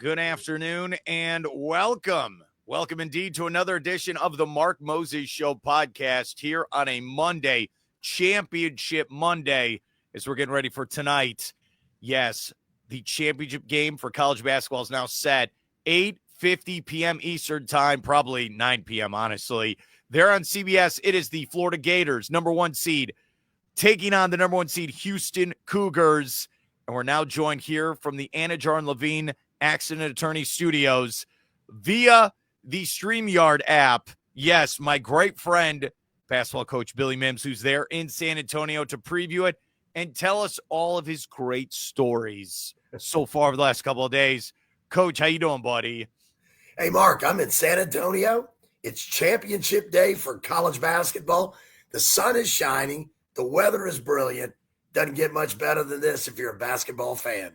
Good afternoon and welcome. Welcome indeed to another edition of the Mark Moses Show podcast here on a Monday, Championship Monday, as we're getting ready for tonight. Yes, the championship game for college basketball is now set. 8:50 p.m. Eastern time, probably 9 p.m., honestly. There on CBS, it is the Florida Gators, number one seed, taking on the number one seed Houston Cougars. And we're now joined here from the Anidjar and Lavine Accident Attorney Studios via the StreamYard app. Yes, my great friend, Basketball Coach Billy Mims, who's there in San Antonio to preview it and tell us all of his great stories so far over the last couple of days. Coach, how you doing, buddy? Hey, Mark, I'm in San Antonio. It's championship day for college basketball. The sun is shining. The weather is brilliant. Doesn't get much better than this if you're a basketball fan.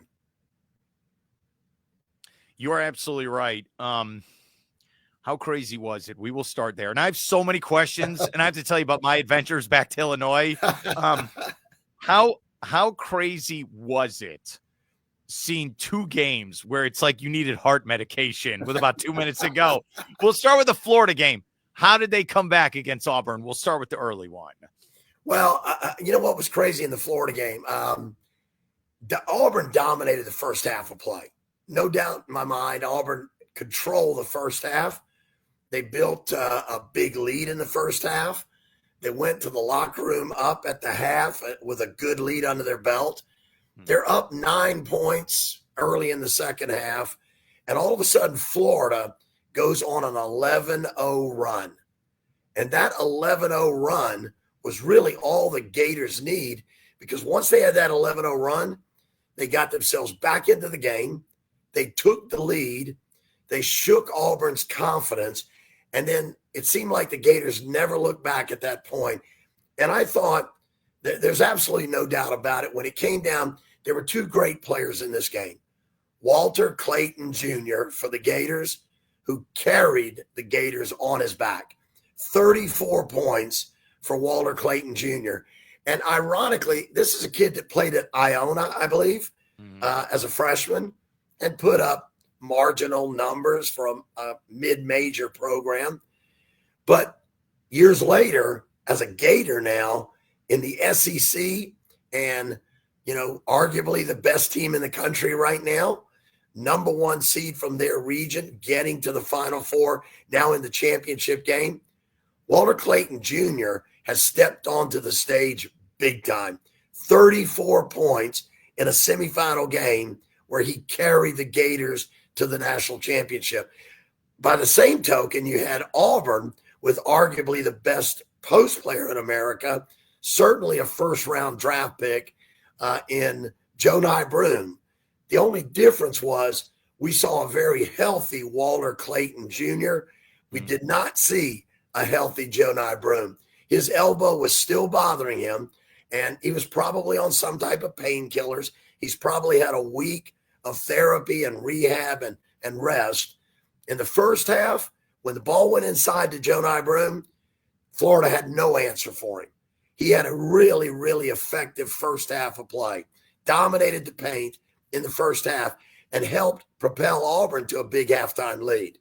You are absolutely right. How crazy was it? We will start there. And I have so many questions, and I have to tell you about my adventures back to Illinois. How crazy was it seeing two games where it's like you needed heart medication with about 2 minutes to go? We'll start with the Florida game. How did they come back against Auburn? We'll start with the early one. Well, you know what was crazy in the Florida game? Auburn dominated the first half of play. No doubt in my mind, Auburn controlled the first half. They built a big lead in the first half. They went to the locker room up at the half with a good lead under their belt. They're up 9 points early in the second half. And all of a sudden, Florida goes on an 11-0 run. And that 11-0 run was really all the Gators need, because once they had that 11-0 run, they got themselves back into the game. They took the lead. They shook Auburn's confidence. And then it seemed like the Gators never looked back at that point. And I thought there's absolutely no doubt about it. When it came down, there were two great players in this game. Walter Clayton Jr. for the Gators, who carried the Gators on his back. 34 points for Walter Clayton Jr. And ironically, this is a kid that played at Iona, I believe, as a freshman, and put up marginal numbers from a mid-major program. But years later, as a Gator now in the SEC and, you know, arguably the best team in the country right now, number one seed from their region, getting to the Final Four, now in the championship game, Walter Clayton Jr. has stepped onto the stage big time. 34 points in a semifinal game where he carried the Gators to the national championship. By the same token, you had Auburn with arguably the best post player in America, certainly a first-round draft pick in Jonai Broome. The only difference was we saw a very healthy Walter Clayton Jr. We did not see a healthy Jonai Broome. His elbow was still bothering him, and he was probably on some type of painkillers. He's probably had a week of therapy and rehab and rest. In the first half, when the ball went inside to Jonai Broome, Florida had no answer for him. He had a really, really effective first half of play, dominated the paint in the first half, and helped propel Auburn to a big halftime lead.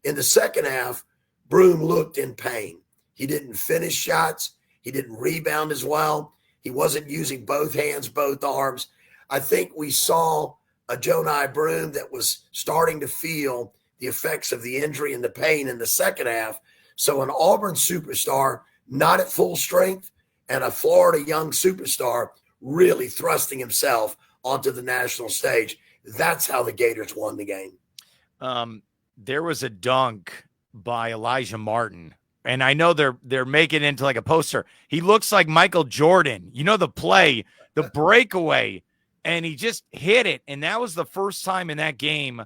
In the second half, Broome looked in pain. He didn't finish shots. He didn't rebound as well. He wasn't using both hands, both arms. I think we saw a Jonai Broome that was starting to feel the effects of the injury and the pain in the second half. So an Auburn superstar not at full strength, and a Florida young superstar really thrusting himself onto the national stage. That's how the Gators won the game. There was a dunk by Elijah Martin, and I know they're making it into like a poster. He looks like Michael Jordan. You know, the play, the breakaway, and he just hit it. And that was the first time in that game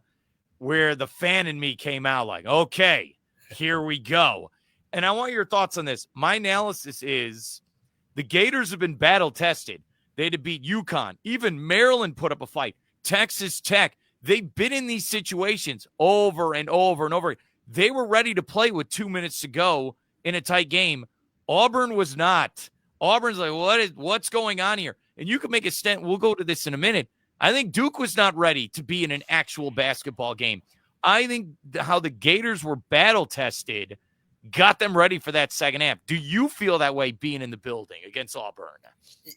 where the fan in me came out like, okay, here we go. And I want your thoughts on this. My analysis is the Gators have been battle tested. They had to beat UConn. Even Maryland put up a fight. Texas Tech. They've been in these situations over and over and over. They were ready to play with 2 minutes to go in a tight game. Auburn was not. Auburn's like, what's going on here? And you can make a stent. We'll go to this in a minute. I think Duke was not ready to be in an actual basketball game. I think how the Gators were battle tested got them ready for that second half. Do you feel that way being in the building against Auburn?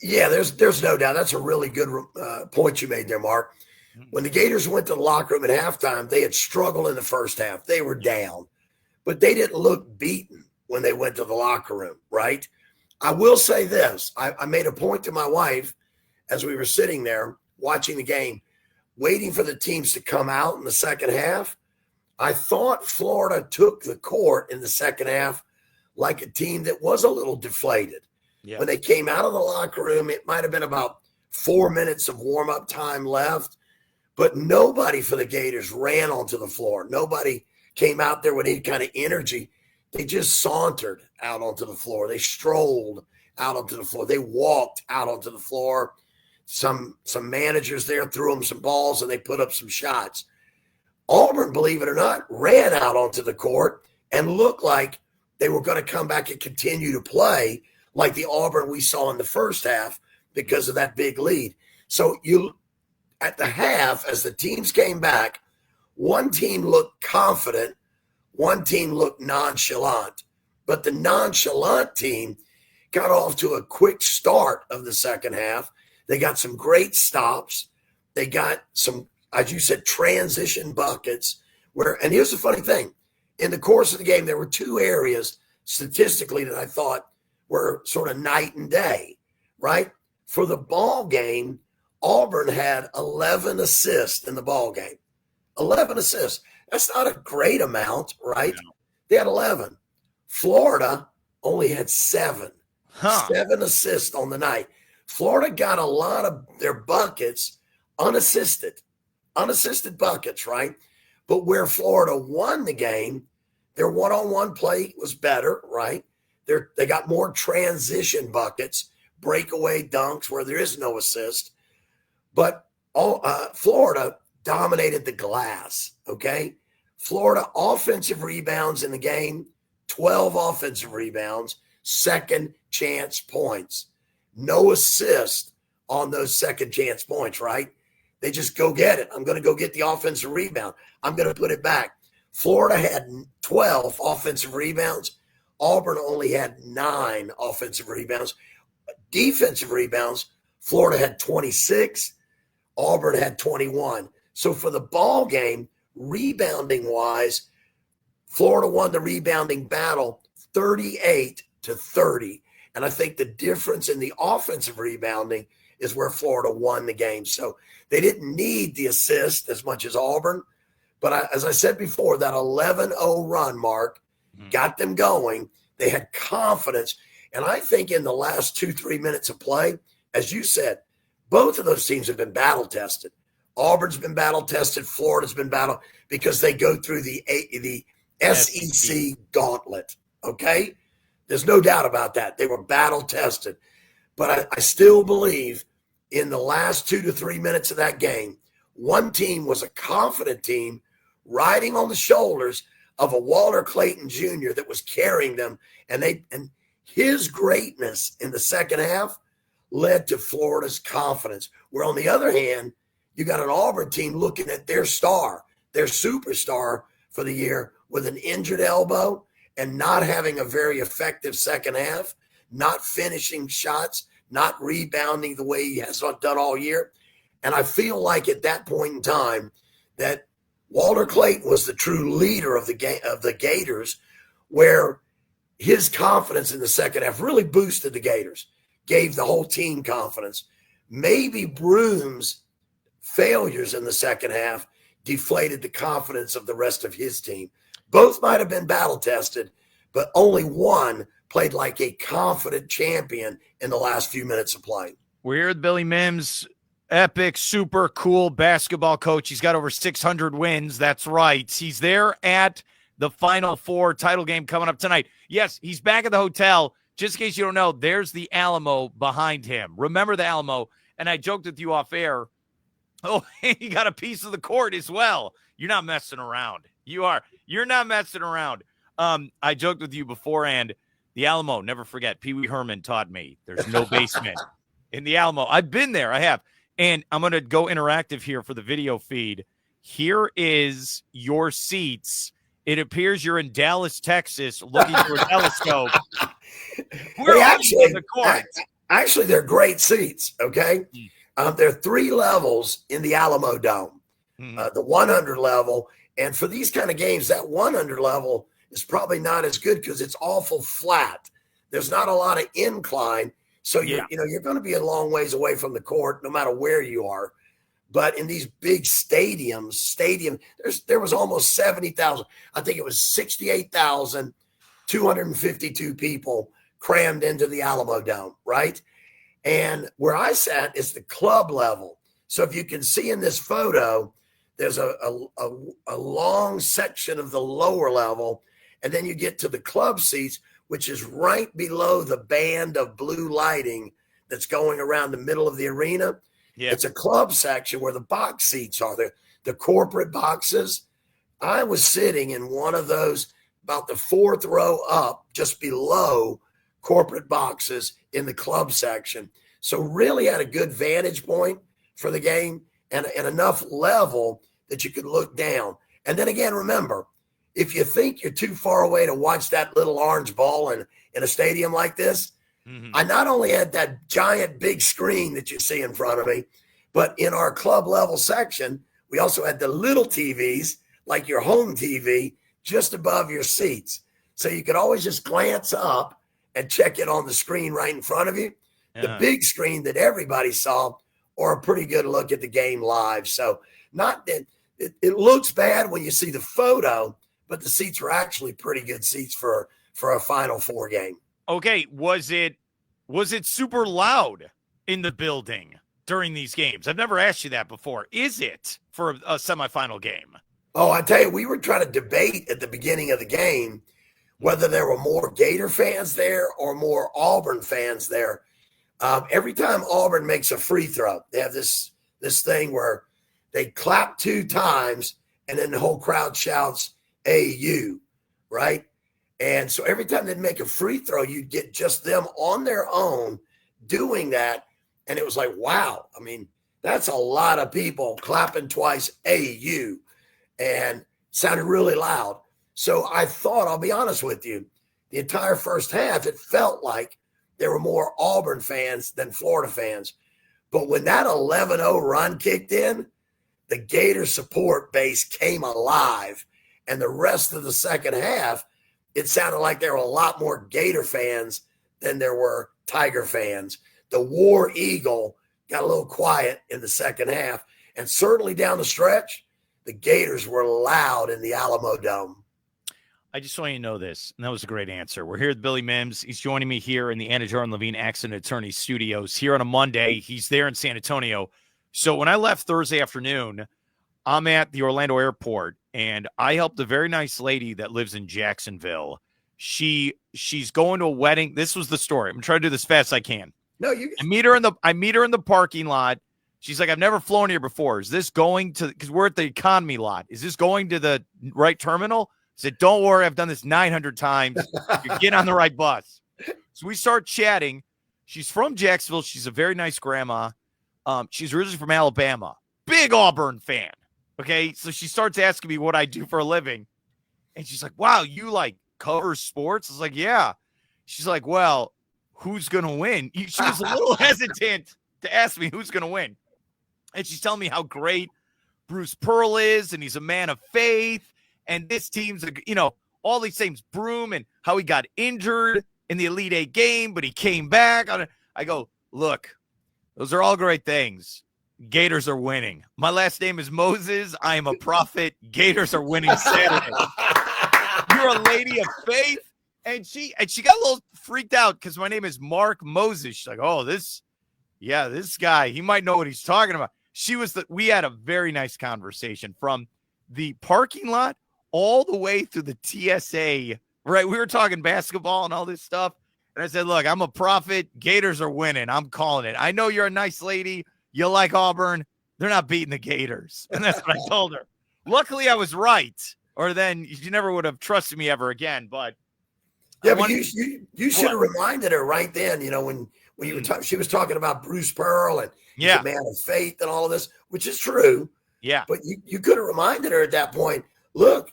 Yeah, there's no doubt. That's a really good point you made there, Mark. When the Gators went to the locker room at halftime, they had struggled in the first half. They were down, but they didn't look beaten when they went to the locker room, right? I will say this. I made a point to my wife as we were sitting there watching the game, waiting for the teams to come out in the second half. I thought Florida took the court in the second half like a team that was a little deflated. Yeah. When they came out of the locker room, it might have been about 4 minutes of warm-up time left, but nobody for the Gators ran onto the floor. Nobody came out there with any kind of energy. They just sauntered out onto the floor. They strolled out onto the floor. They walked out onto the floor. Some managers there threw them some balls, and they put up some shots. Auburn, believe it or not, ran out onto the court and looked like they were going to come back and continue to play like the Auburn we saw in the first half because of that big lead. So at the half, as the teams came back, one team looked confident, one team looked nonchalant. But the nonchalant team got off to a quick start of the second half. They got some great stops. They got some, as you said, transition buckets. And here's the funny thing. In the course of the game, there were two areas statistically that I thought were sort of night and day, right? For the ball game, Auburn had 11 assists in the ball game. 11 assists. That's not a great amount, right? No. They had 11. Florida only had 7. 7 assists on the night. Florida got a lot of their buckets unassisted buckets, right? But where Florida won the game, their one-on-one play was better, right? They got more transition buckets, breakaway dunks where there is no assist. But Florida dominated the glass, okay? Florida offensive rebounds in the game, 12 offensive rebounds, second chance points. No assist on those second chance points, right? They just go get it. I'm going to go get the offensive rebound. I'm going to put it back. Florida had 12 offensive rebounds. Auburn only had 9 offensive rebounds. Defensive rebounds, Florida had 26. Auburn had 21. So for the ball game, rebounding-wise, Florida won the rebounding battle 38-30. And I think the difference in the offensive rebounding is where Florida won the game. So they didn't need the assist as much as Auburn. But as I said before, that 11-0 run, Mark, got them going. They had confidence. And I think in the last 2-3 minutes of play, as you said, both of those teams have been battle tested. Auburn's been battle tested. Florida's been battle because they go through the SEC gauntlet. Okay? There's no doubt about that. They were battle tested. But I still believe in the last 2 to 3 minutes of that game, one team was a confident team riding on the shoulders of a Walter Clayton Jr. that was carrying them. And his greatness in the second half led to Florida's confidence. Where on the other hand, you got an Auburn team looking at their star, their superstar for the year with an injured elbow and not having a very effective second half, not finishing shots, not rebounding the way he has done all year. And I feel like at that point in time that Walter Clayton was the true leader of the Gators, where his confidence in the second half really boosted the Gators, gave the whole team confidence. Maybe Broom's failures in the second half deflated the confidence of the rest of his team. Both might have been battle tested, but only one played like a confident champion in the last few minutes of play. We're here with Billy Mims, epic, super cool basketball coach. He's got over 600 wins. That's right. He's there at the Final Four title game coming up tonight. Yes, he's back at the hotel. Just in case you don't know, there's the Alamo behind him. Remember the Alamo. And I joked with you off air. Oh, he got a piece of the court as well. You're not messing around. You are. You're not messing around. I joked with you beforehand. The Alamo, never forget, Pee Wee Herman taught me there's no basement in the Alamo. I've been there. I have. And I'm going to go interactive here for the video feed. Here is your seats. It appears you're in Dallas, Texas, looking through a telescope. We're on the court. Actually, they're great seats, okay? There are 3 levels in the Alamo Dome, the 100 level. And for these kind of games, that 100 level is probably not as good because it's awful flat. There's not a lot of incline. So, you're going to be a long ways away from the court no matter where you are. But in these big stadiums, there was almost 70,000. I think it was 68,252 people crammed into the Alamo Dome, right? And where I sat is the club level. So if you can see in this photo, there's a long section of the lower level, and then you get to the club seats, which is right below the band of blue lighting that's going around the middle of the arena. Yeah. It's a club section where the box seats are, the corporate boxes. I was sitting in one of those about the 4th row up, just below corporate boxes in the club section. So really had a good vantage point for the game and enough level that you could look down. And then again, remember, if you think you're too far away to watch that little orange ball in a stadium like this, I not only had that giant big screen that you see in front of me, but in our club level section, we also had the little TVs, like your home TV, just above your seats. So you could always just glance up and check it on the screen right in front of you. Yeah. The big screen that everybody saw, or a pretty good look at the game live. So not that it looks bad when you see the photo, but the seats were actually pretty good seats for a Final Four game. Okay, was it super loud in the building during these games? I've never asked you that before. Is it for a semifinal game? Oh, I tell you, we were trying to debate at the beginning of the game whether there were more Gator fans there or more Auburn fans there. Every time Auburn makes a free throw, they have this thing where they clap 2 times and then the whole crowd shouts AU, right? And so every time they'd make a free throw, you'd get just them on their own doing that. And it was like, wow, I mean, that's a lot of people clapping twice AU, and sounded really loud. So I thought, I'll be honest with you, the entire first half, it felt like there were more Auburn fans than Florida fans. But when that 11-0 run kicked in, the Gator support base came alive. And the rest of the second half, it sounded like there were a lot more Gator fans than there were Tiger fans. The War Eagle got a little quiet in the second half. And certainly down the stretch, the Gators were loud in the Alamo Dome. I just want you to know this, and that was a great answer. We're here with Billy Mims. He's joining me here in the Anidjar and Lavine Accident Attorney Studios here on a Monday. He's there in San Antonio. So when I left Thursday afternoon, I'm at the Orlando airport, and I helped a very nice lady that lives in Jacksonville. She's going to a wedding. This was the story. I'm trying to do this fast as I can. No, I meet her in the parking lot. She's like, I've never flown here before. Is this going to, because we're at the economy lot, is this going to the right terminal? I said, don't worry, I've done this 900 times. You get on the right bus. So we start chatting. She's from Jacksonville. She's a very nice grandma. She's originally from Alabama. Big Auburn fan. Okay, so she starts asking me what I do for a living. And she's like, wow, you like cover sports? I was like, yeah. She's like, well, who's going to win? She was a little hesitant to ask me who's going to win. And she's telling me how great Bruce Pearl is, and he's a man of faith. And this team's, all these things, Broom, and how he got injured in the Elite Eight game, but he came back. I go, look, those are all great things. Gators are winning. My last name is Moses. I am a prophet. Gators are winning Saturday. You're a lady of faith. And she got a little freaked out because my name is Mark Moses. She's like, oh, this guy, he might know what he's talking about. We had a very nice conversation from the parking lot all the way through the TSA, right? We were talking basketball and all this stuff. And I said, look, I'm a prophet. Gators are winning. I'm calling it. I know you're a nice lady. You like Auburn. They're not beating the Gators. And that's what I told her. Luckily, I was right. Or then you never would have trusted me ever again. But yeah, but you should have reminded her right then, when you were she was talking about Bruce Pearl and he's Yeah. a man of faith and all of this, which is true. Yeah. But you could have reminded her at that point, look,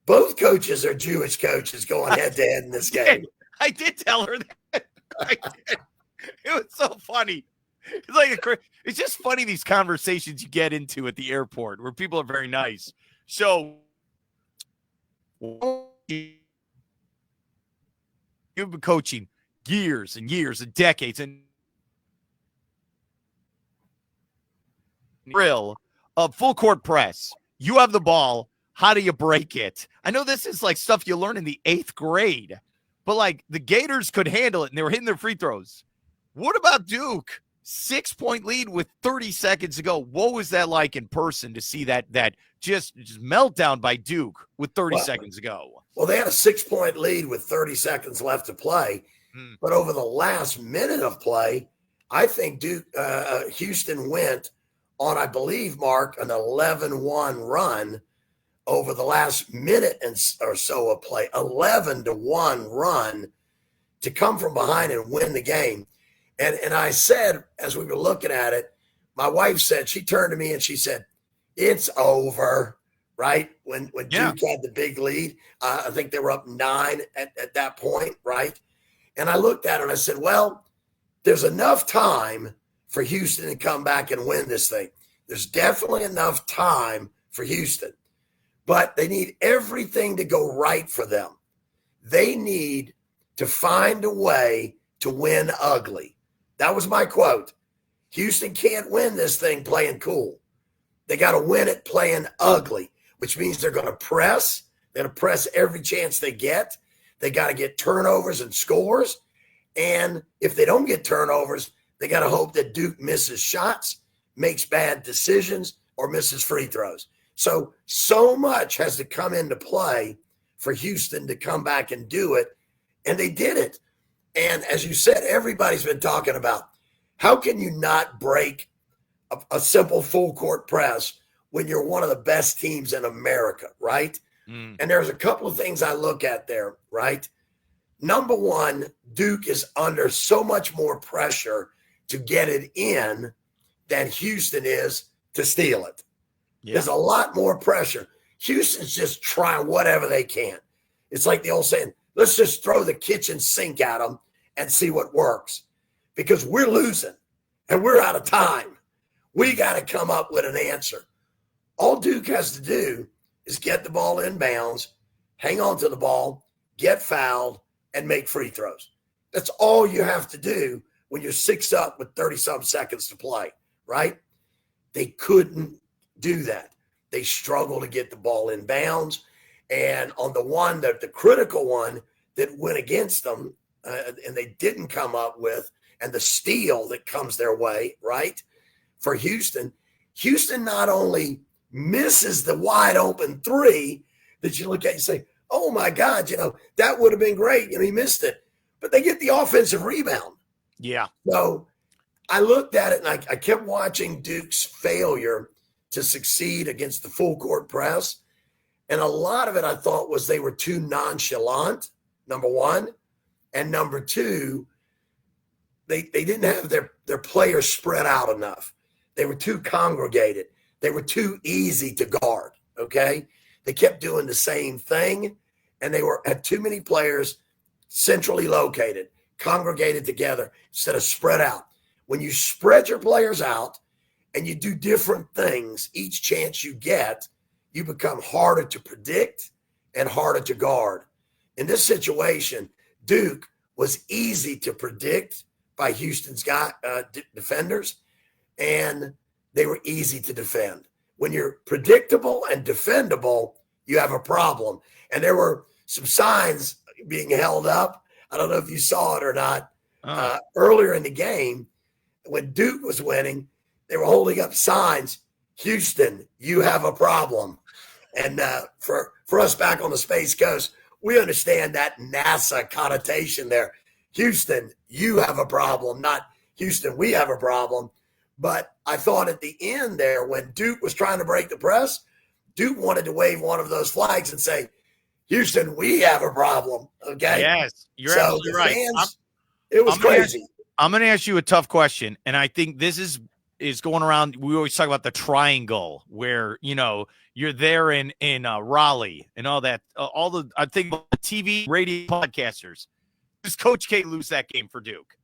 both coaches are Jewish coaches going head to head in this game. I did tell her that. I did. It was so funny. It's like it's just funny, these conversations you get into at the airport where people are very nice. So you've been coaching years and years and decades, and drill of full court press. You have the ball. How do you break it? I know this is like stuff you learn in the 8th grade, but like the Gators could handle it and they were hitting their free throws. What about Duke? 6-point lead with 30 seconds to go. What was that like in person to see that just meltdown by Duke with 30 seconds to go? Well, they had a 6-point lead with 30 seconds left to play. But over the last minute of play, I think Houston went on, I believe, Mark, an 11-1 run over the last minute or so of play. 11-1 run to come from behind and win the game. And I said, as we were looking at it, my wife said, she turned to me and she said, it's over, right? When Duke had the big lead, I think they were up 9 at that point, right? And I looked at it and I said, well, there's enough time for Houston to come back and win this thing. There's definitely enough time for Houston, but they need everything to go right for them. They need to find a way to win ugly. That was my quote. Houston can't win this thing playing cool. They got to win it playing ugly, which means they're going to press. They're going to press every chance they get. They got to get turnovers and scores. And if they don't get turnovers, they got to hope that Duke misses shots, makes bad decisions, or misses free throws. So much has to come into play for Houston to come back and do it. And they did it. And as you said, everybody's been talking about how can you not break a simple full court press when you're one of the best teams in America, right? And there's a couple of things I look at there, right? Number one, Duke is under so much more pressure to get it in than Houston is to steal it. Yeah. There's a lot more pressure. Houston's just trying whatever they can. It's like the old saying, let's just throw the kitchen sink at them and see what works, because we're losing and we're out of time. We got to come up with an answer. All Duke has to do is get the ball in bounds, hang on to the ball, get fouled, and make free throws. That's all you have to do when you're 6 up with 30-some seconds to play, right? They couldn't do that. They struggled to get the ball in bounds. And on the one, the critical one that went against them, and they didn't come up with, and the steal that comes their way, right, for Houston, Houston not only misses the wide open three that you look at and say, oh, my God, that would have been great. He missed it. But they get the offensive rebound. Yeah. So I looked at it, and I kept watching Duke's failure to succeed against the full court press. And a lot of it I thought was they were too nonchalant, number one. And number two, they didn't have their players spread out enough. They were too congregated. They were too easy to guard, okay? They kept doing the same thing, and they had too many players centrally located, congregated together instead of spread out. When you spread your players out and you do different things each chance you get, you become harder to predict and harder to guard. In this situation, Duke was easy to predict by Houston's defenders, and they were easy to defend. When you're predictable and defendable, you have a problem. And there were some signs being held up. I don't know if you saw it or not. Earlier in the game, when Duke was winning, they were holding up signs. Houston, you have a problem. And for us back on the Space Coast, we understand that NASA connotation there. Houston, you have a problem, not Houston, we have a problem. But I thought at the end there, when Duke was trying to break the press, Duke wanted to wave one of those flags and say, Houston, we have a problem. Okay. Yes, you're absolutely right. It was crazy. I'm going to ask you a tough question, and I think this is going around. We always talk about the triangle where you're there in Raleigh and all that. I think about the TV, radio, podcasters. Does Coach K lose that game for Duke?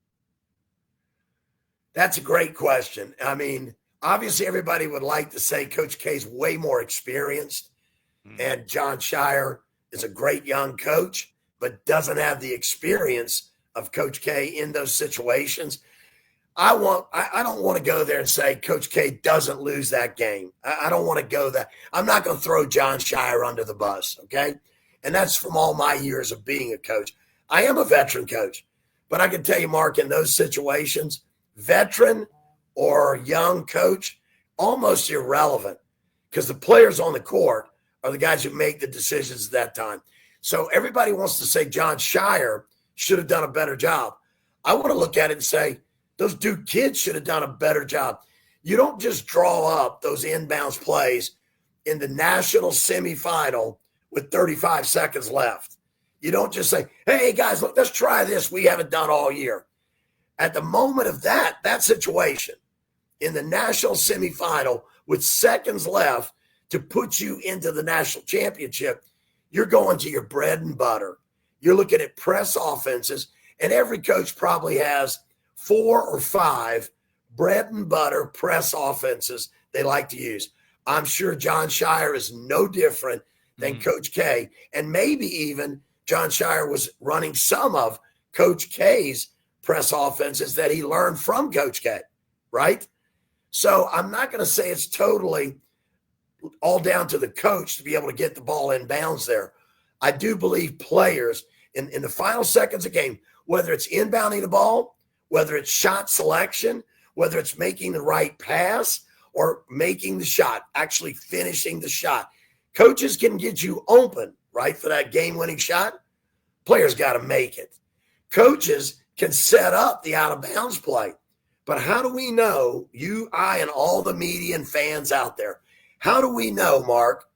That's a great question. I mean, obviously, everybody would like to say Coach K's way more experienced, and Jon Scheyer is a great young coach, but doesn't have the experience of Coach K in those situations. I don't want to go there and say Coach K doesn't lose that game. I don't want to go that. I'm not going to throw Jon Scheyer under the bus, okay? And that's from all my years of being a coach. I am a veteran coach, but I can tell you, Mark, in those situations, veteran or young coach, almost irrelevant, because the players on the court are the guys who make the decisions at that time. So everybody wants to say Jon Scheyer should have done a better job. I want to look at it and say those Duke kids should have done a better job. You don't just draw up those inbounds plays in the national semifinal with 35 seconds left. You don't just say, hey, guys, look, let's try this we haven't done all year. At the moment of that situation, in the national semifinal with seconds left to put you into the national championship, you're going to your bread and butter. You're looking at press offenses, and every coach probably has 4 or 5 bread and butter press offenses they like to use. I'm sure Jon Scheyer is no different than Coach K, and maybe even Jon Scheyer was running some of Coach K's press offenses that he learned from Coach K, right? So I'm not going to say it's totally all down to the coach to be able to get the ball in bounds there. I do believe players in the final seconds of game, whether it's inbounding the ball, whether it's shot selection, whether it's making the right pass or making the shot, actually finishing the shot. Coaches can get you open, right, for that game-winning shot. Players got to make it. Coaches can set up the out-of-bounds play. But how do we know, you, I, and all the media and fans out there, how do we know, Mark,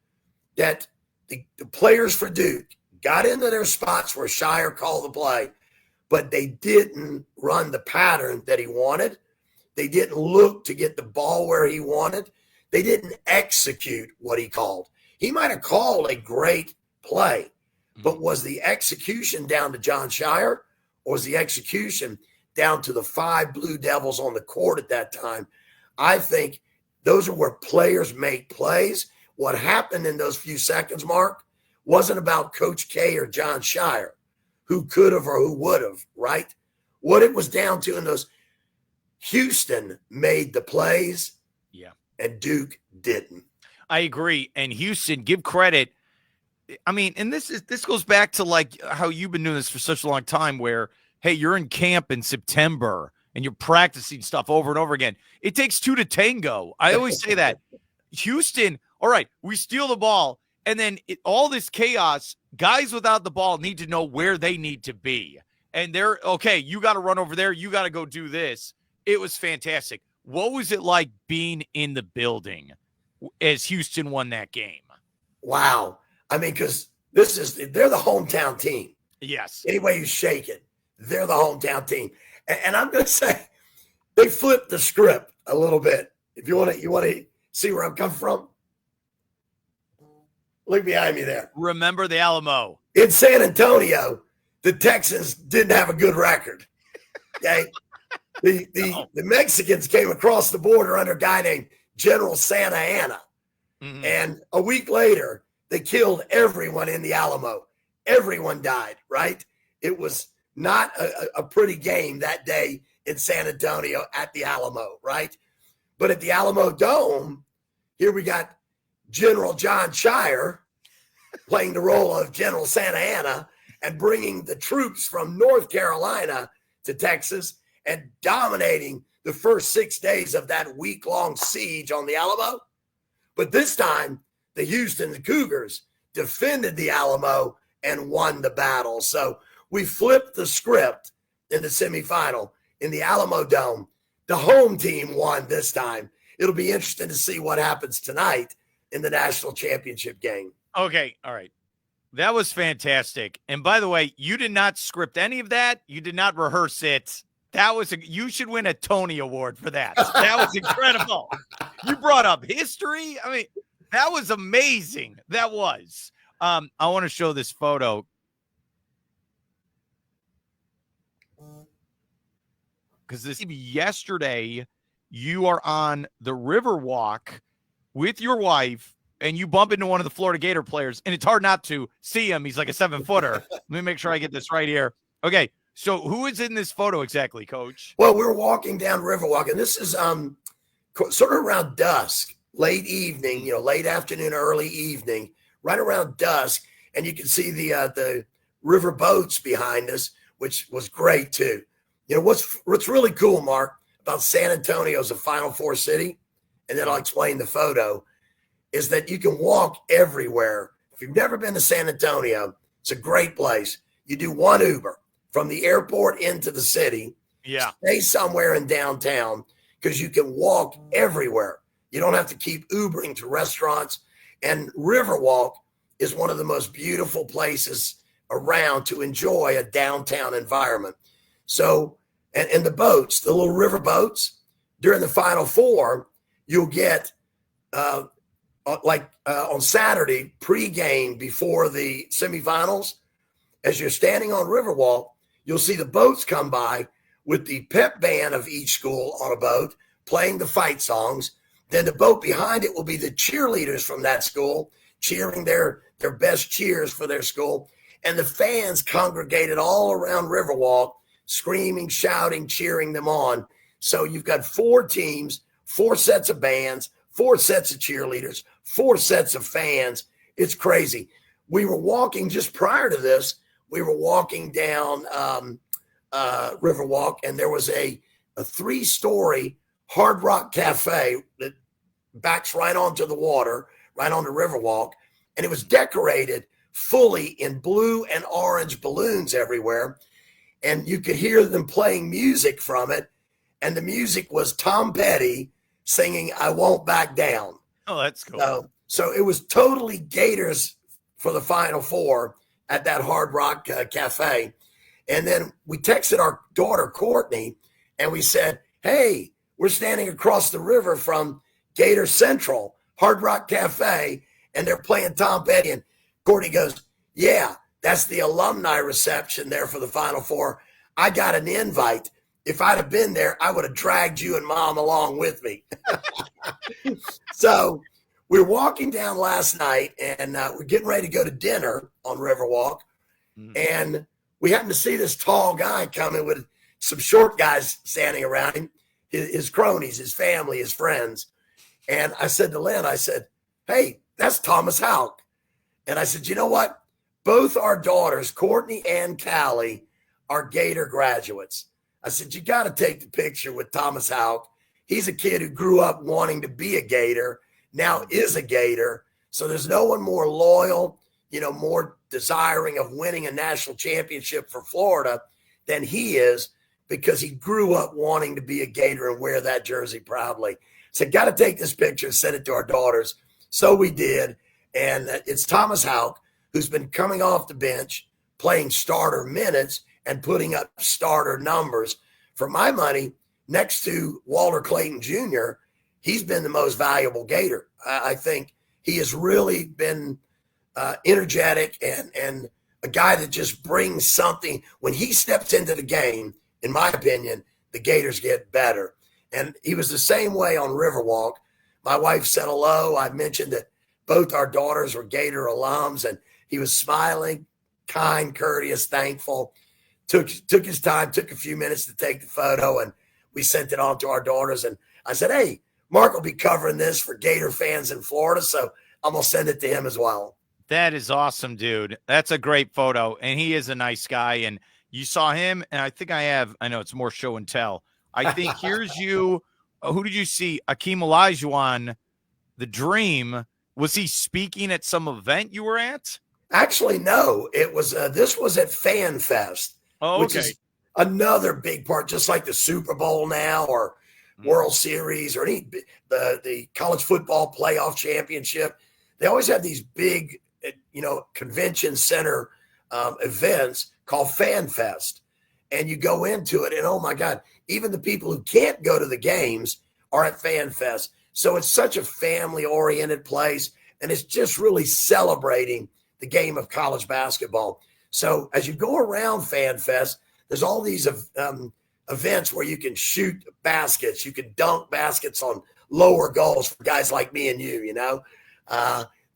that the players for Duke got into their spots where Scheyer called the play, but they didn't run the pattern that he wanted? They didn't look to get the ball where he wanted. They didn't execute what he called. He might have called a great play, but was the execution down to Jon Scheyer, or was the execution down to the 5 Blue Devils on the court at that time? I think those are where players make plays. What happened in those few seconds, Mark, wasn't about Coach K or Jon Scheyer, who could have or who would have, right? What it was down to in those, Houston made the plays, and Duke didn't. I agree. And Houston, give credit. I mean, and this goes back to like how you've been doing this for such a long time where, hey, you're in camp in September and you're practicing stuff over and over again. It takes 2 to tango. I always say that. Houston, all right, we steal the ball, and then all this chaos, guys without the ball need to know where they need to be. And they're, okay, you got to run over there. You got to go do this. It was fantastic. What was it like being in the building as Houston won that game? Wow. I mean, because they're the hometown team. Yes. Any way you shake it, they're the hometown team. And I'm going to say they flipped the script a little bit. If you want to see where I'm coming from, look behind me there. Remember the Alamo. In San Antonio, the Texans didn't have a good record. Okay. The Mexicans came across the border under a guy named General Santa Anna. Mm-hmm. And a week later, they killed everyone in the Alamo. Everyone died, right? It was not a pretty game that day in San Antonio at the Alamo, right? But at the Alamo Dome, here we got General Jon Scheyer playing the role of General Santa Anna and bringing the troops from North Carolina to Texas and dominating the first 6 days of that week-long siege on the Alamo. But this time, the Houston Cougars defended the Alamo and won the battle. So we flipped the script in the semifinal in the Alamo Dome. The home team won this time. It'll be interesting to see what happens tonight in the national championship game. Okay, all right. That was fantastic. And by the way, you did not script any of that. You did not rehearse it. You should win a Tony Award for that. That was incredible. You brought up history. I mean, that was amazing. That was. I want to show this photo. Because yesterday, you are on the Riverwalk with your wife, and you bump into one of the Florida Gator players, and it's hard not to see him. He's like a 7-footer. Let me make sure I get this right here. Okay, so who is in this photo exactly, Coach? Well, we're walking down Riverwalk, and this is sort of around dusk, late evening, late afternoon, early evening, right around dusk, and you can see the river boats behind us, which was great too. What's really cool, Mark, about San Antonio as a Final Four city, and then I'll explain the photo, is that you can walk everywhere. If you've never been to San Antonio, it's a great place. You do one Uber from the airport into the city. Yeah. Stay somewhere in downtown because you can walk everywhere. You don't have to keep Ubering to restaurants. And Riverwalk is one of the most beautiful places around to enjoy a downtown environment. So, and the boats, the little river boats, during the Final Four, you'll get on Saturday pregame before the semifinals. As you're standing on Riverwalk, you'll see the boats come by with the pep band of each school on a boat playing the fight songs. Then the boat behind it will be the cheerleaders from that school cheering their best cheers for their school. And the fans congregated all around Riverwalk, screaming, shouting, cheering them on. So you've got 4 teams, 4 sets of bands, 4 sets of cheerleaders, 4 sets of fans. It's crazy. We were walking just prior to this. We were walking down Riverwalk, and there was a 3-story Hard Rock Cafe that backs right onto the water, right onto Riverwalk, and it was decorated fully in blue and orange balloons everywhere, and you could hear them playing music from it, and the music was Tom Petty singing "I Won't Back Down." Oh, that's cool. So it was totally Gators for the Final Four at that Hard Rock Cafe. And then we texted our daughter, Courtney, and we said, hey, we're standing across the river from Gator Central, Hard Rock Cafe, and they're playing Tom Petty. And Courtney goes, yeah, that's the alumni reception there for the Final Four. I got an invite. If I'd have been there, I would have dragged you and Mom along with me. So we were walking down last night, and we're getting ready to go to dinner on Riverwalk. And we happened to see this tall guy coming with some short guys standing around him, his cronies, his family, his friends. And I said to Lynn, I said, hey, that's Thomas Houck. And I said, you know what? Both our daughters, Courtney and Callie, are Gator graduates. I said, you got to take the picture with Thomas Houck. He's a kid who grew up wanting to be a Gator, now is a Gator. So there's no one more loyal, more desiring of winning a national championship for Florida than he is, because he grew up wanting to be a Gator and wear that jersey proudly. So got to take this picture, send it to our daughters. So we did. And it's Thomas Houck, who's been coming off the bench, playing starter minutes and putting up starter numbers. For my money, next to Walter Clayton Jr., he's been the most valuable Gator. I think he has really been energetic and a guy that just brings something. When he steps into the game, in my opinion, the Gators get better. And he was the same way on Riverwalk. My wife said hello. I mentioned that both our daughters were Gator alums, and he was smiling, kind, courteous, thankful. Took his time, took a few minutes to take the photo, and we sent it on to our daughters. And I said, hey, Mark will be covering this for Gator fans in Florida, so I'm going to send it to him as well. That is awesome, dude. That's a great photo, and he is a nice guy. And you saw him, and I think I know it's more show and tell. I think here's you. Who did you see? Akeem Olajuwon, the Dream. Was he speaking at some event you were at? Actually, no. It was this was at Fan Fest. Oh, which is another big part, just like the Super Bowl now or World Series or the college football playoff championship. They always have these big, convention center events called Fan Fest. and you go into it, and oh my God, even the people who can't go to the games are at Fan Fest. So it's such a family-oriented place, and it's just really celebrating the game of college basketball. So as you go around Fan Fest, there's all these events where you can shoot baskets, you can dunk baskets on lower goals for guys like me and you.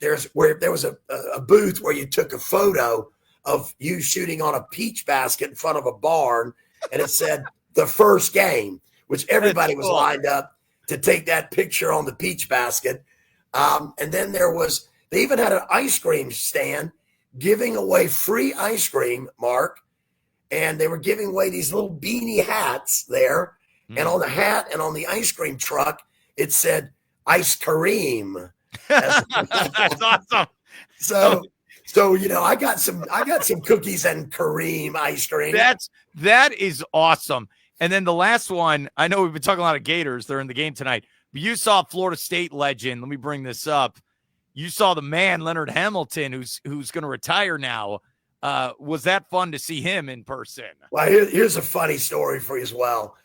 There was a booth where you took a photo of you shooting on a peach basket in front of a barn, and it said the first game, which everybody was lined up to take that picture on the peach basket. And then they even had an ice cream stand giving away free ice cream, Mark. And they were giving away these little beanie hats there. And on the hat and on the ice cream truck, it said Ice Kareem. That's awesome. So I got some cookies and Kareem ice cream. That is awesome. And then the last one, I know we've been talking a lot of Gators. They're in the game tonight. But you saw Florida State legend. Let me bring this up. You saw the man, Leonard Hamilton, who's going to retire now. Was that fun to see him in person? Well, here's a funny story for you as well.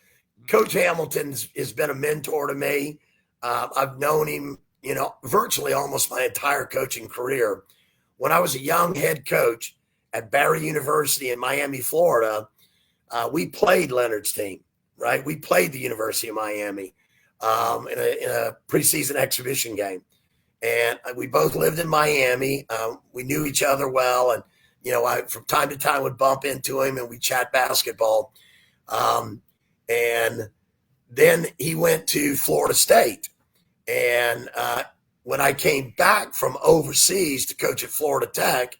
Coach Hamilton has been a mentor to me. I've known him, virtually almost my entire coaching career. When I was a young head coach at Barry University in Miami, Florida, we played Leonard's team, right? We played the University of Miami in a preseason exhibition game. And we both lived in Miami. We knew each other well. And, I from time to time would bump into him and we chat basketball. And then he went to Florida State. And when I came back from overseas to coach at Florida Tech,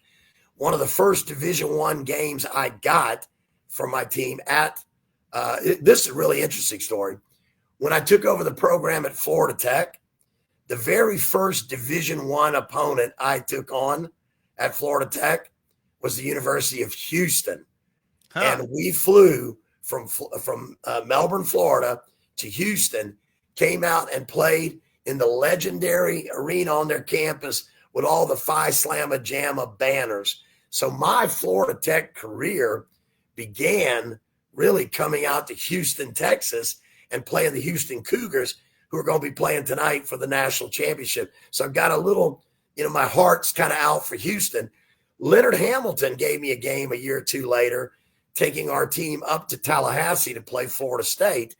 one of the first Division I games I got for my team this is a really interesting story. When I took over the program at Florida Tech, the very first Division I opponent I took on at Florida Tech was the University of Houston. And we flew from Melbourne, Florida to Houston, came out and played in the legendary arena on their campus with all the Phi Slamma Jamma banners. So my Florida Tech career began really coming out to Houston, Texas, and playing the Houston Cougars, who are going to be playing tonight for the national championship. So I've got a little, my heart's kind of out for Houston. Leonard Hamilton gave me a game a year or two later, taking our team up to Tallahassee to play Florida State.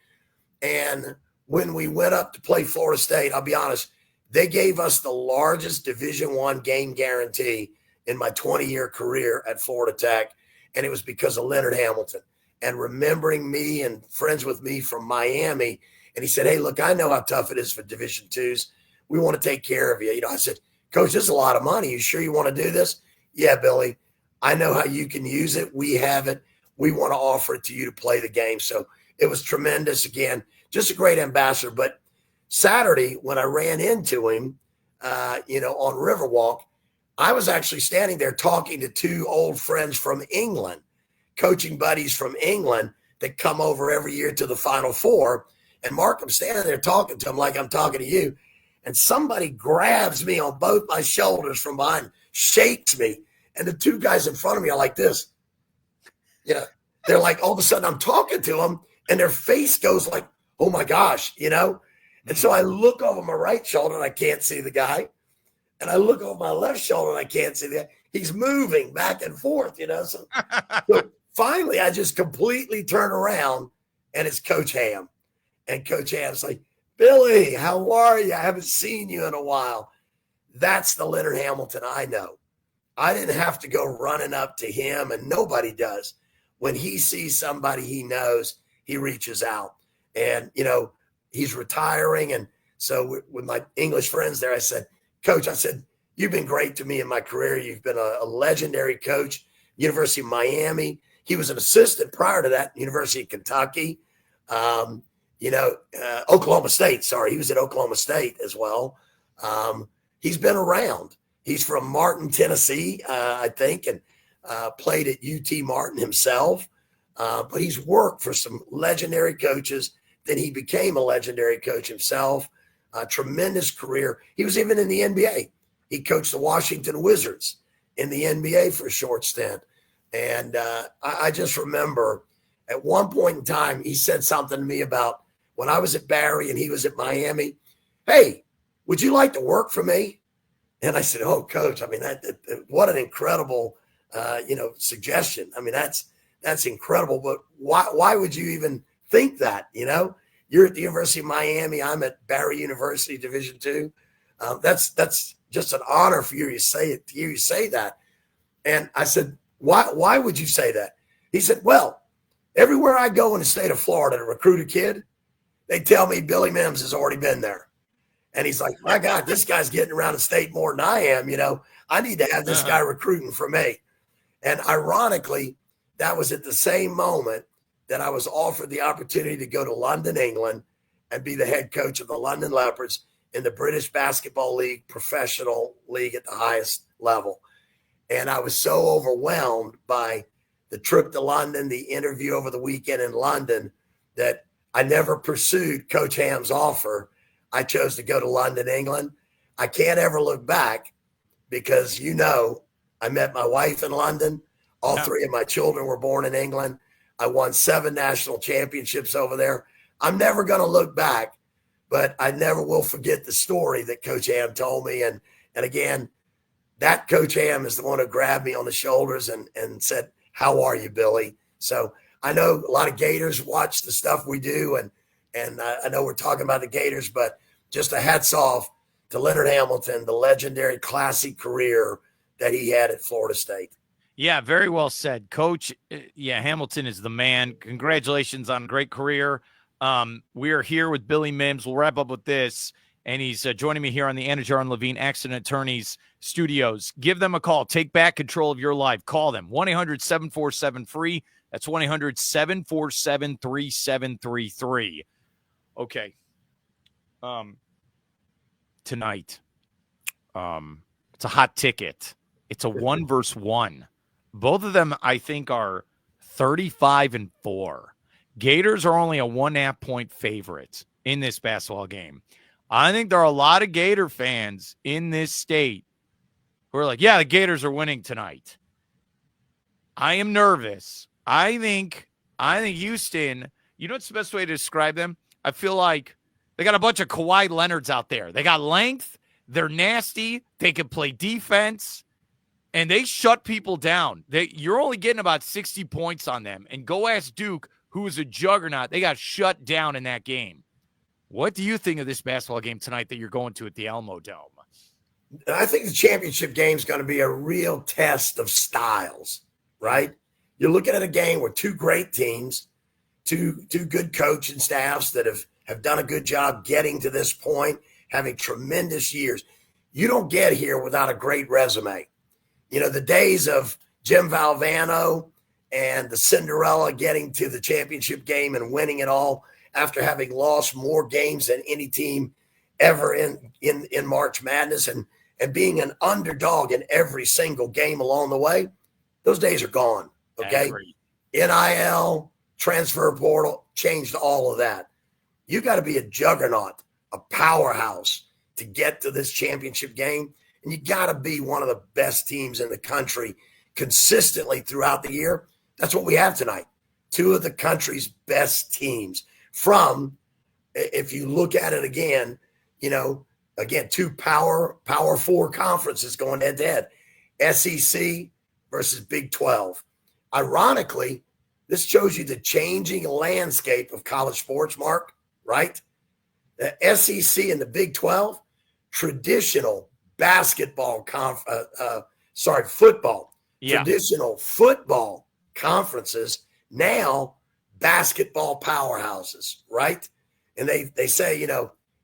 And when we went up to play Florida State, I'll be honest, they gave us the largest Division I game guarantee in my 20-year career at Florida Tech. And it was because of Leonard Hamilton and remembering me and friends with me from Miami. And he said, hey, look, I know how tough it is for Division IIs. We want to take care of you. I said, Coach, this is a lot of money. You sure you want to do this? Yeah, Billy, I know how you can use it. We have it. We want to offer it to you to play the game. So it was tremendous. Again, just a great ambassador. But Saturday, when I ran into him, on Riverwalk, I was actually standing there talking to two old friends from England, coaching buddies from England that come over every year to the Final Four. And Mark, I'm standing there talking to him like I'm talking to you. And somebody grabs me on both my shoulders from behind, shakes me. And the two guys in front of me are like this. They're like, all of a sudden I'm talking to them and their face goes like, oh my gosh, And so I look over my right shoulder and I can't see the guy. And I look over my left shoulder and I can't see the guy. He's moving back and forth, So finally I just completely turn around and it's Coach Ham. And Coach Ham's like, Billy, how are you? I haven't seen you in a while. That's the Leonard Hamilton I know. I didn't have to go running up to him, and nobody does. When he sees somebody he knows, he reaches out. And, he's retiring. And so with my English friends there, I said, Coach, you've been great to me in my career. You've been a legendary coach, University of Miami. He was an assistant prior to that, University of Kentucky. Oklahoma State. Sorry, he was at Oklahoma State as well. He's been around. He's from Martin, Tennessee, I think, and played at UT Martin himself. But he's worked for some legendary coaches. Then he became a legendary coach himself. Tremendous career. He was even in the NBA. He coached the Washington Wizards in the NBA for a short stint. And I just remember At one point in time, he said something to me about when I was at Barry and he was at Miami. Hey, would you like to work for me? And I said, oh, Coach, I mean, what an incredible, suggestion. I mean, that's incredible. But why would you even think that? You're at the University of Miami. I'm at Barry University, Division II. That's just an honor for you to say it. To you say that. And I said, why would you say that? He said, well, everywhere I go in the state of Florida to recruit a kid, they tell me Billy Mims has already been there. And he's like, my God, this guy's getting around the state more than I am. I need to have this guy recruiting for me. And ironically, that was at the same moment that I was offered the opportunity to go to London, England, and be the head coach of the London Leopards in the British Basketball League, professional league at the highest level. And I was so overwhelmed by the trip to London, the interview over the weekend in London, that I never pursued Coach Ham's offer. I chose to go to London, England. I can't ever look back because, I met my wife in London. All three of my children were born in England. I won 7 national championships over there. I'm never going to look back, but I never will forget the story that Coach Ham told me. And again, that Coach Ham is the one who grabbed me on the shoulders and said, how are you, Billy? So I know a lot of Gators watch the stuff we do, and I know we're talking about the Gators, but just a hats off to Leonard Hamilton, the legendary classic career that he had at Florida State. Yeah, very well said, Coach. Yeah, Hamilton is the man. Congratulations on a great career. We are here with Billy Mims. We'll wrap up with this, and he's joining me here on the Anidjar and Lavine Accident Attorneys Studios. Give them a call. Take back control of your life. Call them, 1-800-747-FREE. That's 1-800-747-3733. Okay. Tonight, it's a hot ticket. It's a 1-versus-1. Both of them, I think, are 35-4. Gators are only a 1.5 point favorite in this basketball game. I think there are a lot of Gator fans in this state who are like, yeah, the Gators are winning tonight. I am nervous. I think Houston, what's the best way to describe them? I feel like they got a bunch of Kawhi Leonards out there. They got length. They're nasty. They can play defense. And they shut people down. You're only getting about 60 points on them. And go ask Duke, who is a juggernaut. They got shut down in that game. What do you think of this basketball game tonight that you're going to at the Alamo Dome? I think the championship game is going to be a real test of styles, right? You're looking at a game with 2 great teams, two good coaching staffs that have done a good job getting to this point, having tremendous years. You don't get here without a great resume. The days of Jim Valvano and the Cinderella getting to the championship game and winning it all after having lost more games than any team ever in March Madness and being an underdog in every single game along the way, those days are gone, okay? NIL, transfer portal, changed all of that. You got to be a juggernaut, a powerhouse to get to this championship game. And you got to be one of the best teams in the country consistently throughout the year. That's what we have tonight. 2 of the country's best teams from, if you look at it again, 2 power 4 conferences going head to head, SEC versus Big 12. Ironically, this shows you the changing landscape of college sports, Mark, right? The SEC and the Big 12, traditional basketball, football, traditional football conferences, now basketball powerhouses, right? And they say,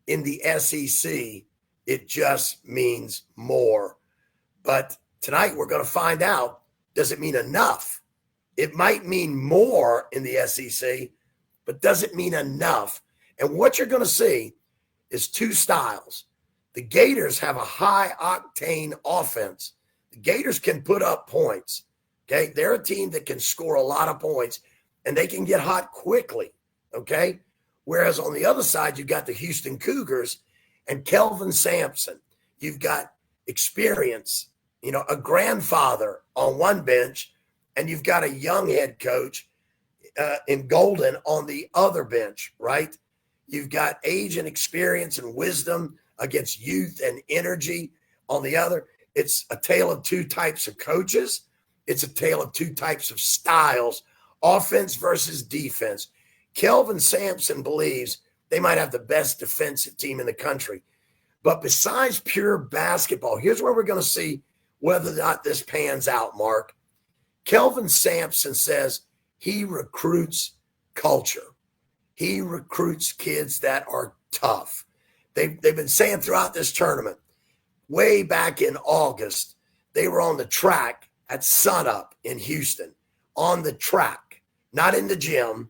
in the SEC, it just means more. But tonight we're going to find out, does it mean enough? It might mean more in the SEC, but does it mean enough? And what you're going to see is 2 styles. The Gators have a high-octane offense. The Gators can put up points, okay? They're a team that can score a lot of points, and they can get hot quickly, okay? Whereas on the other side, you've got the Houston Cougars and Kelvin Sampson. You've got experience, a grandfather on one bench, and you've got a young head coach in Golden on the other bench, right? You've got age and experience and wisdom against youth and energy on the other. It's a tale of two types of coaches. It's a tale of two types of styles, offense versus defense. Kelvin Sampson believes they might have the best defensive team in the country. But besides pure basketball, here's where we're going to see whether or not this pans out, Mark. Kelvin Sampson says he recruits culture. He recruits kids that are tough. They've been saying throughout this tournament, way back in August, they were on the track at sunup in Houston, on the track, not in the gym,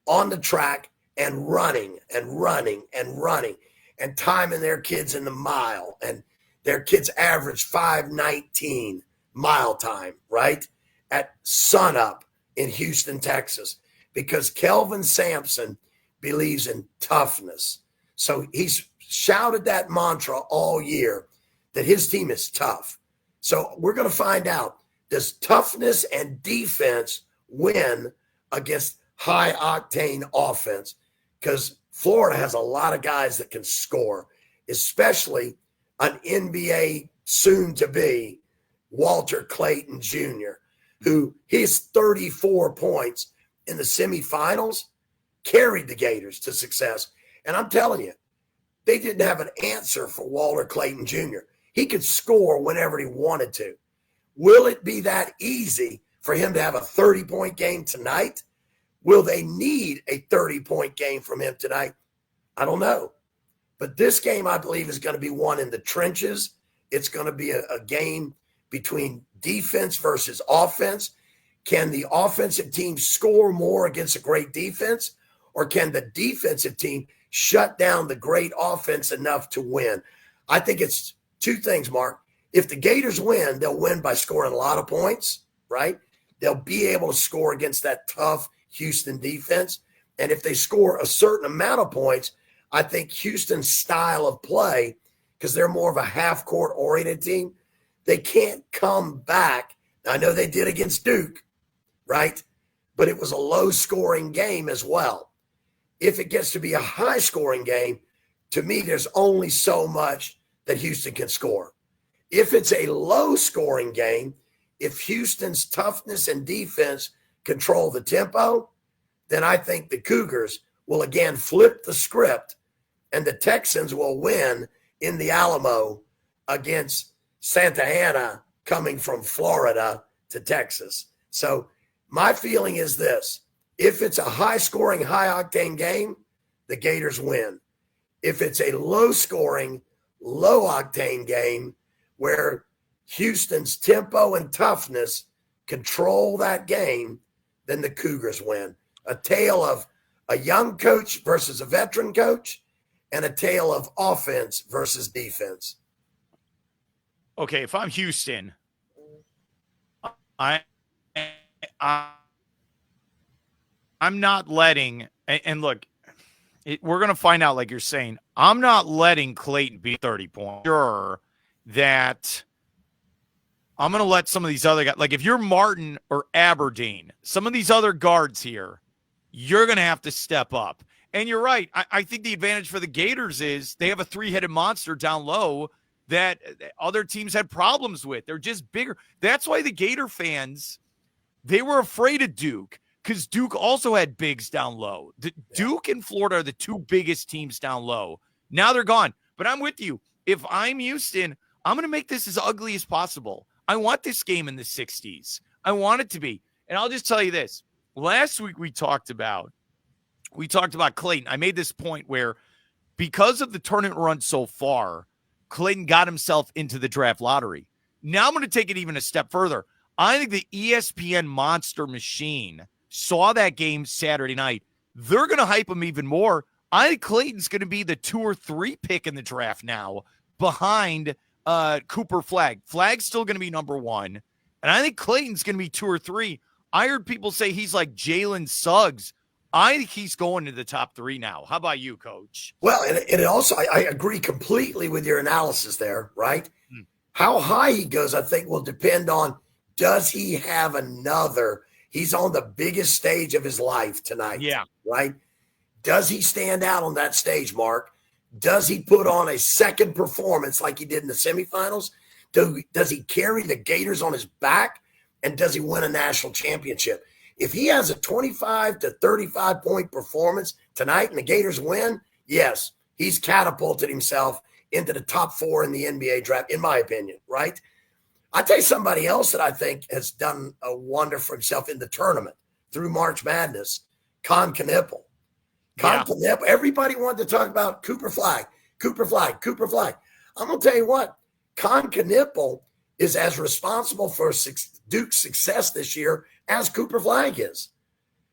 on the track and running and running and running and timing their kids in the mile. And their kids average 5:19 mile time, right? At sunup in Houston, Texas, because Kelvin Sampson believes in toughness. So he's shouted that mantra all year that his team is tough. So we're going to find out, does toughness and defense win against high-octane offense? Because Florida has a lot of guys that can score, especially an NBA soon-to-be Walter Clayton Jr., who his 34 points in the semifinals carried the Gators to success. And I'm telling you, they didn't have an answer for Walter Clayton Jr. He could score whenever he wanted to. Will it be that easy for him to have a 30-point game tonight? Will they need a 30-point game from him tonight? I don't know. But this game, I believe, is going to be won in the trenches. It's going to be a game between defense versus offense. Can the offensive team score more against a great defense? Or can the defensive team shut down the great offense enough to win? I think it's two things, Mark. If the Gators win, they'll win by scoring a lot of points, right? They'll be able to score against that tough Houston defense. And if they score a certain amount of points, I think Houston's style of play, because they're more of a half-court oriented team, they can't come back. I know they did against Duke, right? But it was a low-scoring game as well. If it gets to be a high-scoring game, to me, there's only so much that Houston can score. If it's a low-scoring game, if Houston's toughness and defense control the tempo, then I think the Cougars will again flip the script and the Texans will win in the Alamo against Santa Ana coming from Florida to Texas. So my feeling is this. If it's a high-scoring, high-octane game, the Gators win. If it's a low-scoring, low-octane game where Houston's tempo and toughness control that game, then the Cougars win. A tale of a young coach versus a veteran coach, and a tale of offense versus defense. Okay, if I'm Houston, I'm not letting, and look, we're going to find out, like you're saying, I'm not letting Clayton be 30 points. Sure that I'm going to let some of these other guys, like if you're Martin or Aberdeen, some of these other guards here, you're going to have to step up. And you're right. I think the advantage for the Gators is they have a three-headed monster down low that other teams had problems with. They're just bigger. That's why the Gator fans, they were afraid of Duke, because Duke also had bigs down low. Duke and Florida are the two biggest teams down low. Now they're gone. But I'm with you. If I'm Houston, I'm going to make this as ugly as possible. I want this game in the 60s. I want it to be. And I'll just tell you this. Last week we talked about Clayton. I made this point where because of the tournament run so far, Clayton got himself into the draft lottery. Now I'm going to take it even a step further. I think the ESPN Monster Machine saw that game Saturday night. They're going to hype him even more. I think Clayton's going to be the 2 or 3 pick in the draft now behind Cooper Flagg. Flagg's still going to be number 1. And I think Clayton's going to be 2 or 3. I heard people say he's like Jalen Suggs. I think he's going to the top 3 now. How about you, Coach? Well, and it also, I agree completely with your analysis there, right? How high he goes, I think, will depend on, does he have another He's on the biggest stage of his life tonight. Yeah. Right? Does he stand out on that stage, Mark? Does he put on a second performance like he did in the semifinals? Does he carry the Gators on his back? And does he win a national championship? If he has a 25 to 35 point performance tonight and the Gators win, yes, he's catapulted himself into the top 4 in the NBA draft, in my opinion, right? I tell you somebody else that I think has done a wonder for himself in the tournament through March Madness, Con Knippel. Knippel, everybody wanted to talk about Cooper Flag. I'm going to tell you what, Con Knippel is as responsible for Duke's success this year as Cooper Flag is,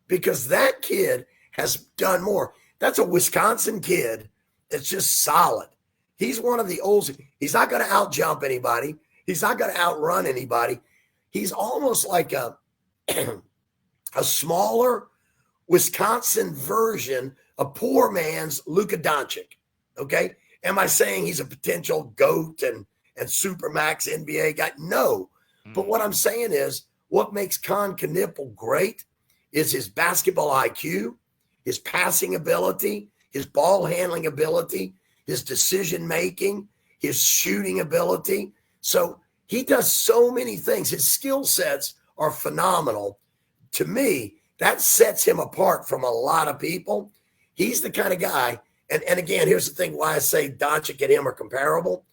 because that kid has done more. That's a Wisconsin kid that's just solid. He's one of the old. He's not going to outjump anybody. He's not going to outrun anybody. He's almost like a smaller Wisconsin version, a poor man's Luka Doncic. Okay, am I saying he's a potential GOAT and supermax NBA guy? No. But what I'm saying is, what makes Con Knippel great is his basketball IQ, his passing ability, his ball handling ability, his decision making, his shooting ability. So he does so many things. His skill sets are phenomenal. To me, that sets him apart from a lot of people. He's the kind of guy, and again, here's the thing why I say Doncic and him are comparable.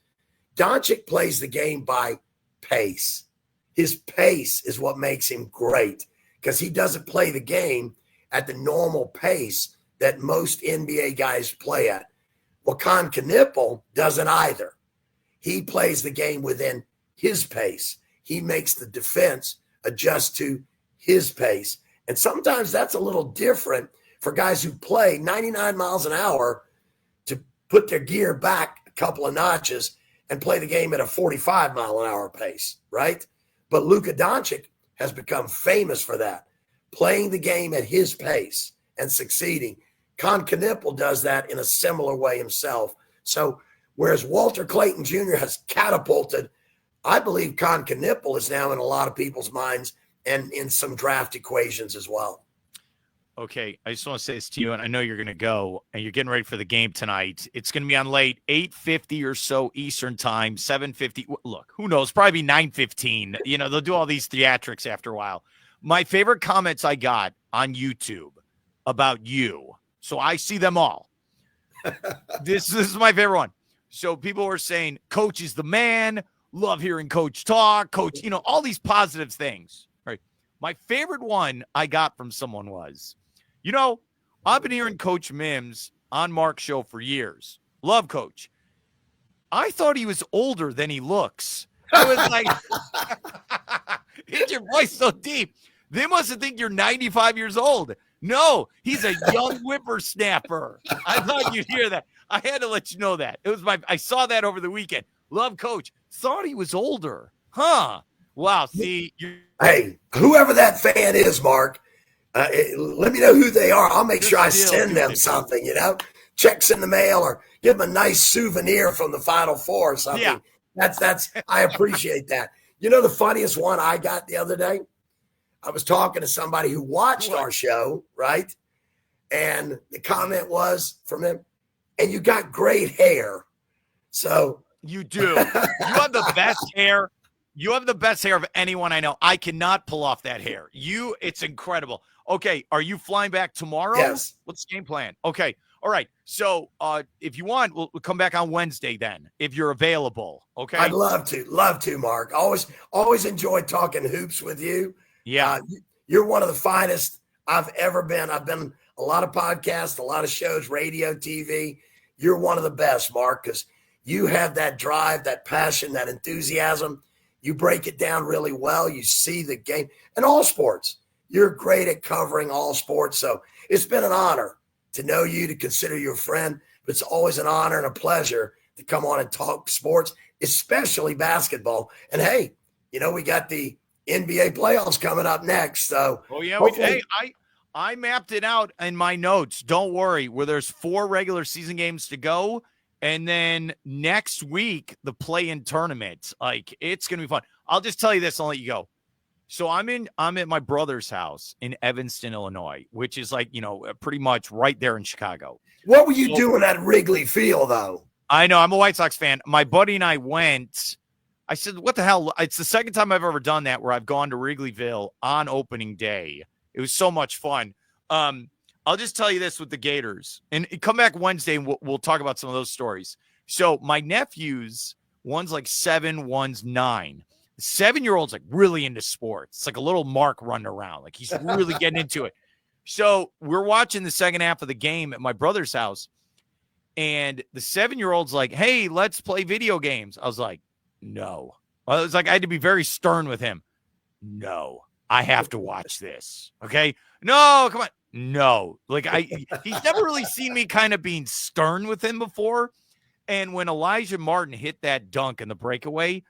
Doncic plays the game by pace. His pace is what makes him great, because he doesn't play the game at the normal pace that most NBA guys play at. Well, Con Knippel doesn't either. He plays the game within his pace. He makes the defense adjust to his pace. And sometimes that's a little different for guys who play 99 miles an hour to put their gear back a couple of notches and play the game at a 45 mile an hour pace, right? But Luka Doncic has become famous for that, playing the game at his pace and succeeding. Con Knippel does that in a similar way himself. So whereas Walter Clayton Jr. has catapulted, I believe Con Knippel is now in a lot of people's minds and in some draft equations as well. Okay, I just want to say this to you, and I know you're going to go, and you're getting ready for the game tonight. It's going to be on late, 8:50 or so Eastern time, 7:50. Look, who knows? Probably 9:15. You know, they'll do all these theatrics after a while. My favorite comments I got on YouTube about you, so I see them all. This is my favorite one. So people were saying, Coach is the man. Love hearing Coach talk. Coach, you know, all these positive things. Right. My favorite one I got from someone was, you know, I've been hearing Coach Mims on Mark's show for years. Love Coach. I thought he was older than he looks. I was like, hit your voice so deep. They must have think you're 95 years old. No, he's a young whippersnapper. I thought you'd hear that. I had to let you know that. I saw that over the weekend. Love Coach. Thought he was older. Huh. Wow. See. Hey, whoever that fan is, Mark, let me know who they are. I'll make sure I send them something, you know, checks in the mail or give them a nice souvenir from the Final Four or something. Yeah. That's I appreciate that. You know, the funniest one I got the other day, I was talking to somebody who watched our show, right? And the comment was from him, and you got great hair. So you do. You have the best hair. You have the best hair of anyone I know. I cannot pull off that hair. It's incredible. Okay, are you flying back tomorrow? Yes. What's the game plan? Okay, all right. So if you want, we'll come back on Wednesday then, if you're available. Okay. I'd love to, Mark. Always enjoyed talking hoops with you. Yeah. You're one of the finest I've ever been. I've been a lot of podcasts, a lot of shows, radio, TV. You're one of the best, Mark, because you have that drive, that passion, that enthusiasm. You break it down really well. You see the game and all sports. You're great at covering all sports. So it's been an honor to know you, to consider you a friend. But it's always an honor and a pleasure to come on and talk sports, especially basketball. And hey, you know, we got the NBA playoffs coming up next. So I mapped it out in my notes. Don't worry, where there's 4 regular season games to go. And then next week, the play-in tournament. Like, it's going to be fun. I'll just tell you this. I'll let you go. So I'm at my brother's house in Evanston, Illinois, which is like, pretty much right there in Chicago. What were you doing at Wrigley Field, though? I know, I'm a White Sox fan. My buddy and I went. I said, what the hell? It's the second time I've ever done that where I've gone to Wrigleyville on opening day. It was so much fun. I'll just tell you this with the Gators. And come back Wednesday and we'll talk about some of those stories. So my nephews, one's like 7, one's 9. The 7-year-old's like really into sports. It's like a little Mark running around. Like he's really getting into it. So we're watching the second half of the game at my brother's house. And the 7-year-old's like, hey, let's play video games. I was like, no. I was like, I had to be very stern with him. No, I have to watch this. Okay. No, come on. No. Like he's never really seen me kind of being stern with him before. And when Elijah Martin hit that dunk in the breakaway,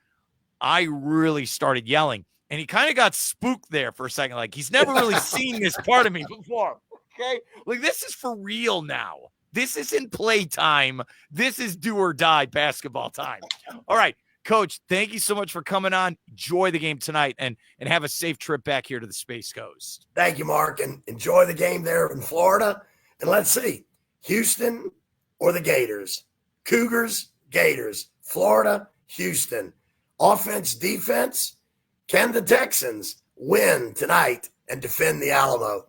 I really started yelling. And he kind of got spooked there for a second. Like he's never really seen this part of me before. Okay. Like this is for real now. This isn't playtime. This is do or die basketball time. All right. Coach, thank you so much for coming on. Enjoy the game tonight and have a safe trip back here to the Space Coast. Thank you, Mark, and enjoy the game there in Florida. And let's see, Houston or the Gators? Cougars, Gators, Florida, Houston. Offense, defense, can the Texans win tonight and defend the Alamo?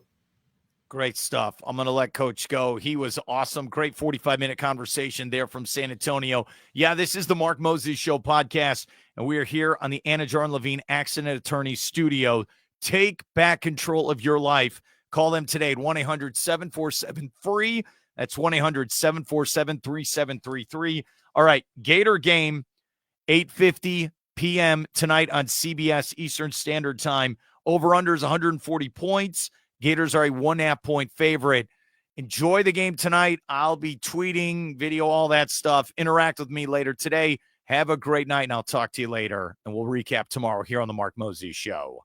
Great stuff. I'm going to let Coach go. He was awesome. Great 45-minute conversation there from San Antonio. Yeah, this is the Mark Moses Show podcast, and we are here on the Anidjar and Lavine Accident Attorneys Studio. Take back control of your life. Call them today at 1-800-747-FREE. That's 1-800-747-3733. All right, Gator game, 8:50 p.m. tonight on CBS Eastern Standard Time. Over-under is 140 points. Gators are a 1.5 point favorite. Enjoy the game tonight. I'll be tweeting, video, all that stuff. Interact with me later today. Have a great night, and I'll talk to you later. And we'll recap tomorrow here on the Mark Moses Show.